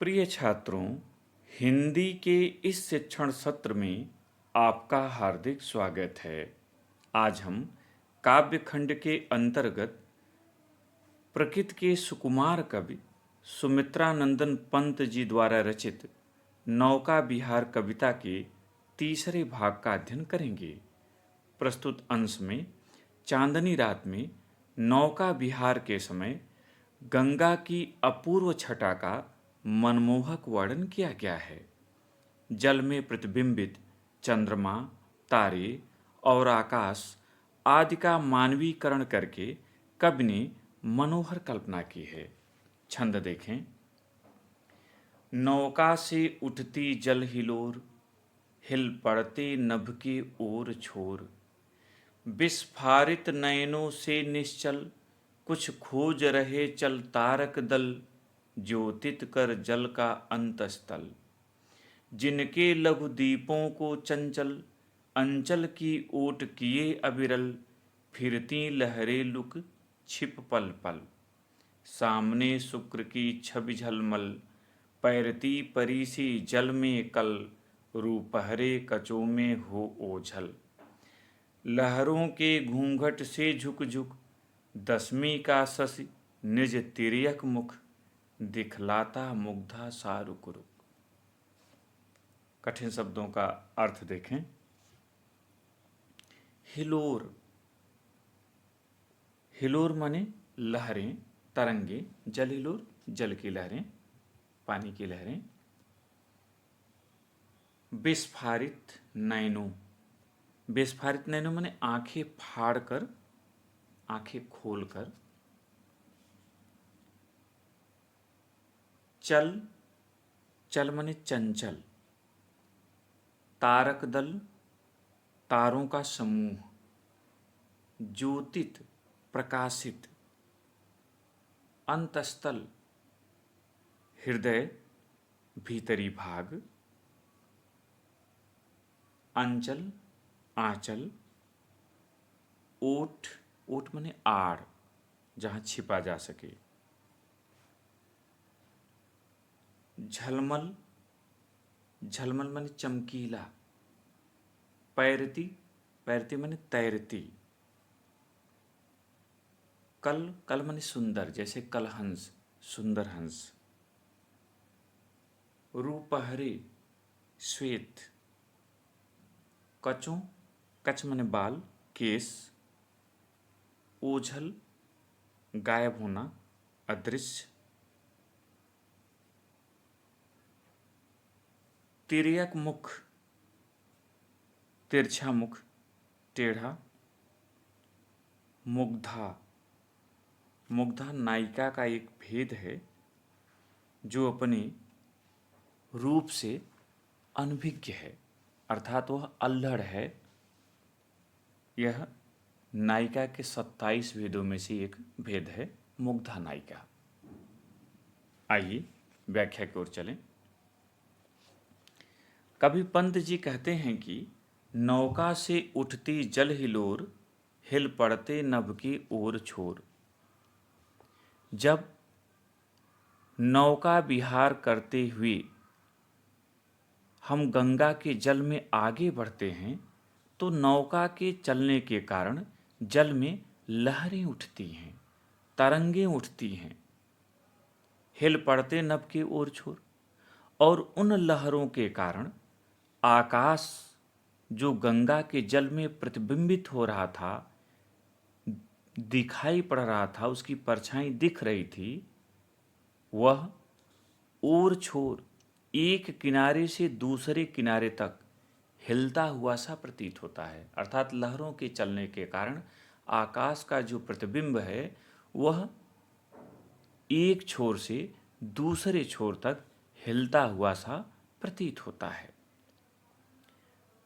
प्रिय छात्रों, हिंदी के इस शिक्षण सत्र में आपका हार्दिक स्वागत है। आज हम काव्यखंड के अंतर्गत प्रकृति के सुकुमार कवि सुमित्रानंदन पंत जी द्वारा रचित नौका विहार कविता के तीसरे भाग का अध्ययन करेंगे। प्रस्तुत अंश में चांदनी रात में नौका विहार के समय गंगा की अपूर्व छटा का मनमोहक वर्णन किया गया है। जल में प्रतिबिंबित चंद्रमा, तारे और आकाश आदि का मानवीकरण करके कवि ने मनोहर कल्पना की है। छंद देखें। नौका से उठती जल हिलोर, हिल पड़ते नभ के ओर छोर। विस्फारित नयनों से निश्चल, कुछ खोज रहे चल तारक दल। ज्योतित कर जल का अंतस्थल, जिनके लघु दीपों को चंचल अंचल की ओट किए अविरल। फिरती लहरें लुक छिप पल पल, सामने शुक्र की छवि झलमल। पैरती परी सी जल में कल, रूपहरे कचों में हो ओझल। लहरों के घूंघट से झुक झुक, दसवीं का शशि निज तिर्यक मुख। दिखलाता मुग्धा सा रुक रुक। कठिन शब्दों का अर्थ देखें। हिलोर, हिलोर माने लहरें, तरंगे। जल हिलोर, जल की लहरें, पानी की लहरें। विस्फारित नैनों, विस्फारित नैनों माने आंखें फाड़ कर, आंखें खोल कर। चल, चल माने चंचल। तारक दल, तारों का समूह। ज्योतित, प्रकाशित। अंतस्थल, हृदय, भीतरी भाग। अंचल, आंचल। ओठ, ओठ माने आड़, जहां छिपा जा सके। झलमल, झलमल माने चमकीला। पैरती, पैरती माने तैरती। कल, कल माने सुंदर, जैसे कलहंस, सुंदर हंस। रूपहरे, श्वेत। कचों, कच माने बाल, केस। ओझल, गायब होना, अदृश्य। तिर्यक मुख, तिरछा मुख, टेढ़ा। मुग्धा, मुग्धा नायिका का एक भेद है जो अपने रूप से अनभिज्ञ है, अर्थात वह अल्हड़ है। यह नायिका के 27 भेदों में से एक भेद है, मुग्धा नायिका। आइए व्याख्या की ओर चलें। कवि पंत जी कहते हैं कि नौका से उठती जल हिलोर, हिल पड़ते नभ की ओर छोर। जब नौका विहार करते हुए हम गंगा के जल में आगे बढ़ते हैं तो नौका के चलने के कारण जल में लहरें उठती हैं, तरंगें उठती हैं। हिल पड़ते नभ की ओर छोर, और उन लहरों के कारण आकाश जो गंगा के जल में प्रतिबिंबित हो रहा था, दिखाई पड़ रहा था, उसकी परछाई दिख रही थी, वह ओर छोर, एक किनारे से दूसरे किनारे तक हिलता हुआ सा प्रतीत होता है। अर्थात लहरों के चलने के कारण आकाश का जो प्रतिबिंब है वह एक छोर से दूसरे छोर तक हिलता हुआ सा प्रतीत होता है।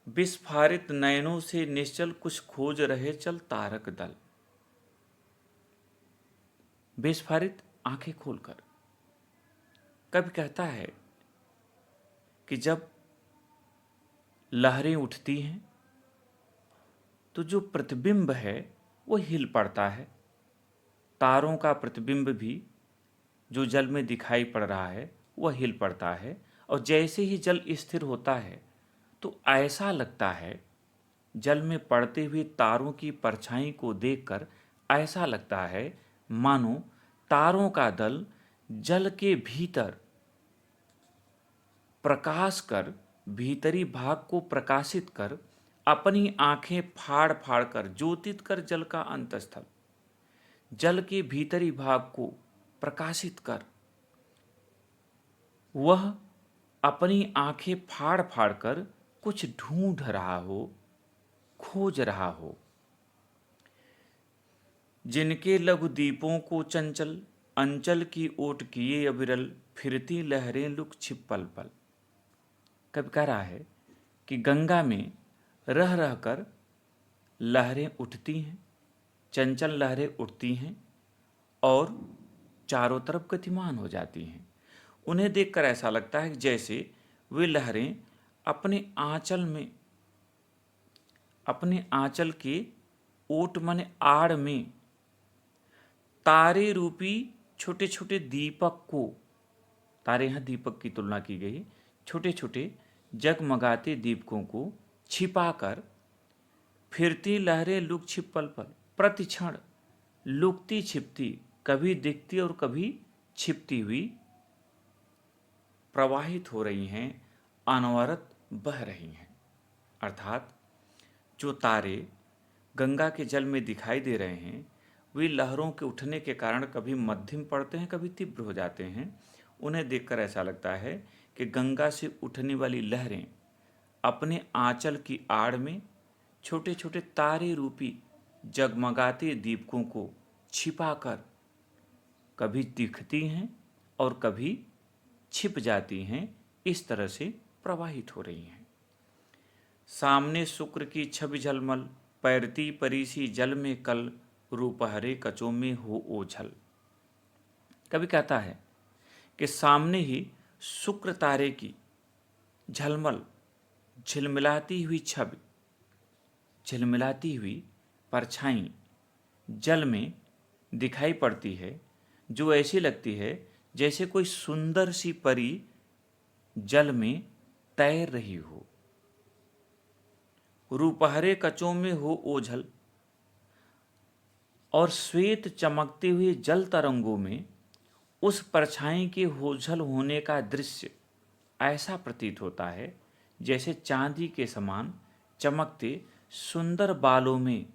विस्फारित नयनों से निश्चल, कुछ खोज रहे चल तारक दल। विस्फारित, आंखें खोलकर। कवि कहता है कि जब लहरें उठती हैं तो जो प्रतिबिंब है वो हिल पड़ता है। तारों का प्रतिबिंब भी जो जल में दिखाई पड़ रहा है वह हिल पड़ता है, और जैसे ही जल स्थिर होता है तो ऐसा लगता है, जल में पड़ते हुए तारों की परछाई को देखकर ऐसा लगता है मानो तारों का दल जल के भीतर प्रकाश कर, भीतरी भाग को प्रकाशित कर, अपनी आंखें फाड़ फाड़ कर ज्योतित कर जल का अंतस्थल, जल के भीतरी भाग को प्रकाशित कर वह अपनी आंखें फाड़ फाड़ कर कुछ ढूंढ रहा हो, खोज रहा हो। जिनके लघु दीपों को चंचल अंचल की ओट किए अविरल, फिरती लहरें लुक छिप पल पल। कवि कह रहा है कि गंगा में रह रह कर लहरें उठती हैं, चंचल लहरें उठती हैं और चारों तरफ गतिमान हो जाती हैं। उन्हें देखकर ऐसा लगता है जैसे वे लहरें अपने आंचल के ओट माने आड़ में तारे रूपी छोटे छोटे दीपक को, तारे यहाँ दीपक की तुलना की गई, छोटे छोटे जगमगाते दीपकों को छिपाकर फिरती लहरें लुक छिप पल पल, प्रतिक्षण लुकती छिपती, कभी दिखती और कभी छिपती हुई प्रवाहित हो रही हैं, अनवरत बह रही हैं। अर्थात जो तारे गंगा के जल में दिखाई दे रहे हैं वे लहरों के उठने के कारण कभी मध्यम पड़ते हैं, कभी तीव्र हो जाते हैं। उन्हें देखकर ऐसा लगता है कि गंगा से उठने वाली लहरें अपने आंचल की आड़ में छोटे छोटे तारे रूपी जगमगाते दीपकों को छिपाकर कभी दिखती हैं और कभी छिप जाती हैं, इस तरह से प्रवाहित हो रही हैं। सामने शुक्र की छवि झलमल, पैरती परीसी जल में कल, रूपहरे कचों में हो ओझल। कभी कहता है कि सामने ही शुक्र तारे की झलमल झिलमिलाती हुई छवि, झिलमिलाती हुई परछाई जल में दिखाई पड़ती है, जो ऐसी लगती है जैसे कोई सुंदर सी परी जल में तैर रही हो। रूपहरे कचों में हो ओझल, और श्वेत चमकते हुए जल तरंगों में उस परछाई के ओझल होने का दृश्य ऐसा प्रतीत होता है जैसे चांदी के समान चमकते सुंदर बालों में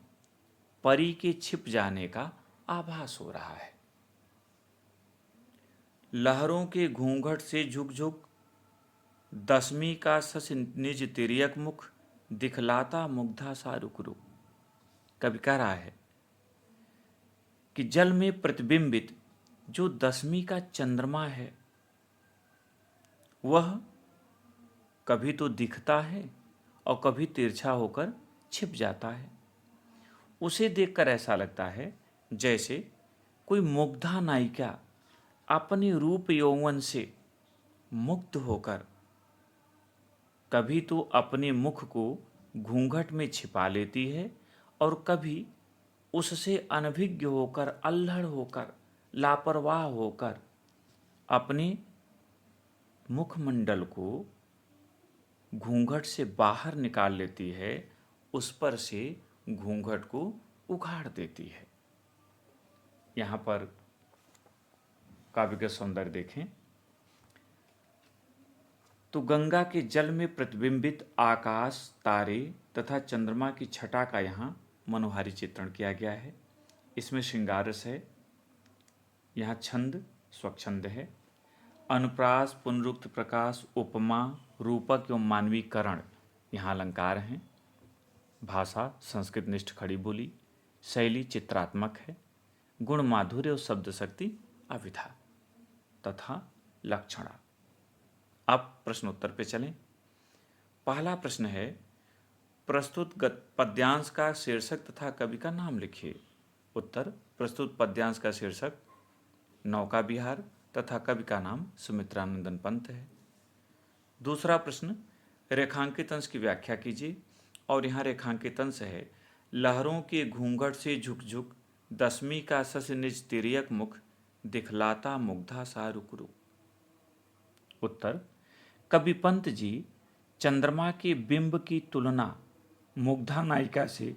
परी के छिप जाने का आभास हो रहा है। लहरों के घूंघट से झुक झुक, दसवीं का सस निज तिर्यक मुख, दिखलाता मुग्धा सा रुक रुक। कवि कह रहा है कि जल में प्रतिबिंबित जो दसवीं का चंद्रमा है वह कभी तो दिखता है और कभी तिरछा होकर छिप जाता है। उसे देखकर ऐसा लगता है जैसे कोई मुग्धा नायिका अपने रूप यौवन से मुक्त होकर कभी तो अपने मुख को घूंघट में छिपा लेती है और कभी उससे अनभिज्ञ होकर, अल्हड़ होकर, लापरवाह होकर अपने मुखमंडल को घूंघट से बाहर निकाल लेती है, उस पर से घूंघट को उखाड़ देती है। यहाँ पर काव्य का सौंदर्य देखें तो गंगा के जल में प्रतिबिंबित आकाश, तारे तथा चंद्रमा की छटा का यहाँ मनोहारी चित्रण किया गया है। इसमें श्रृंगार रस है, यहाँ छंद स्वच्छंद है, अनुप्रास, पुनरुक्त प्रकाश, उपमा, रूपक एवं मानवीकरण यहाँ अलंकार हैं। भाषा संस्कृत निष्ठ खड़ी बोली, शैली चित्रात्मक है, गुण माधुर्य और शब्द शक्ति अविधा तथा लक्षणा। अब प्रश्नोत्तर पे चलें। पहला प्रश्न है, प्रस्तुत पद्यांश का शीर्षक तथा कवि का नाम लिखिए। उत्तर, प्रस्तुत पद्यांश का शीर्षक नौका विहार तथा कवि का नाम सुमित्रानंदन पंत है। दूसरा प्रश्न, रेखांकित अंश की व्याख्या कीजिए। और यहाँ रेखांकित अंश है, लहरों के घूंघट से झुक झुक, दसवीं का सस निज तिर्यक मुख, दिखलाता मुग्धा सा रुक रुक। उत्तर, कवि पंत जी चंद्रमा के बिंब की तुलना मुग्धा नायिका से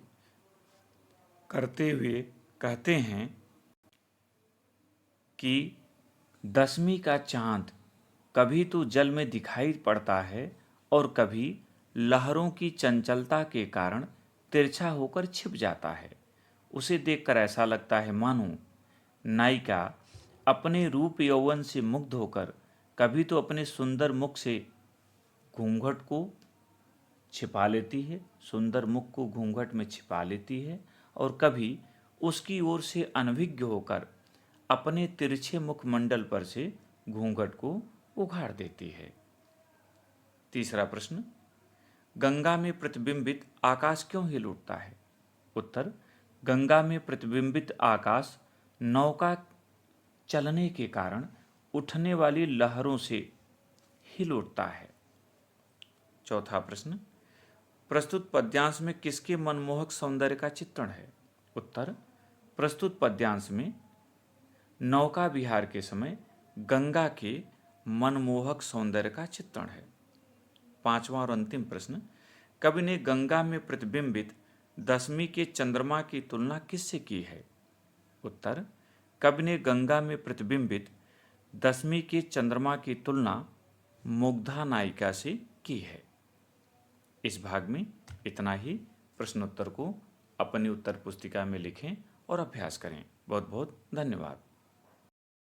करते हुए कहते हैं कि 10वीं का चांद कभी तो जल में दिखाई पड़ता है और कभी लहरों की चंचलता के कारण तिरछा होकर छिप जाता है। उसे देखकर ऐसा लगता है मानो नायिका अपने रूप यौवन से मुग्ध होकर कभी तो अपने सुंदर मुख से घूंघट को छिपा लेती है, सुंदर मुख को घूंघट में छिपा लेती है, और कभी उसकी ओर से अनभिज्ञ होकर अपने तिरछे मुखमंडल पर से घूंघट को उघाड़ देती है। तीसरा प्रश्न, गंगा में प्रतिबिंबित आकाश क्यों हिल उठता है? उत्तर, गंगा में प्रतिबिंबित आकाश नौका चलने के कारण उठने वाली लहरों से हिल उठता है। चौथा प्रश्न, प्रस्तुत पद्यांश में किसके मनमोहक सौंदर्य का चित्रण है? उत्तर, प्रस्तुत पद्यांश में नौका विहार के समय गंगा के मनमोहक सौंदर्य का चित्रण है। पांचवा और अंतिम प्रश्न, कवि ने गंगा में प्रतिबिंबित 10वीं के चंद्रमा की तुलना किससे की है? उत्तर, कवि ने गंगा में प्रतिबिंबित 10वीं के चंद्रमा की तुलना मुग्धा नायिका से की है। इस भाग में इतना ही। प्रश्नोत्तर को अपनी उत्तर पुस्तिका में लिखें और अभ्यास करें। बहुत बहुत धन्यवाद।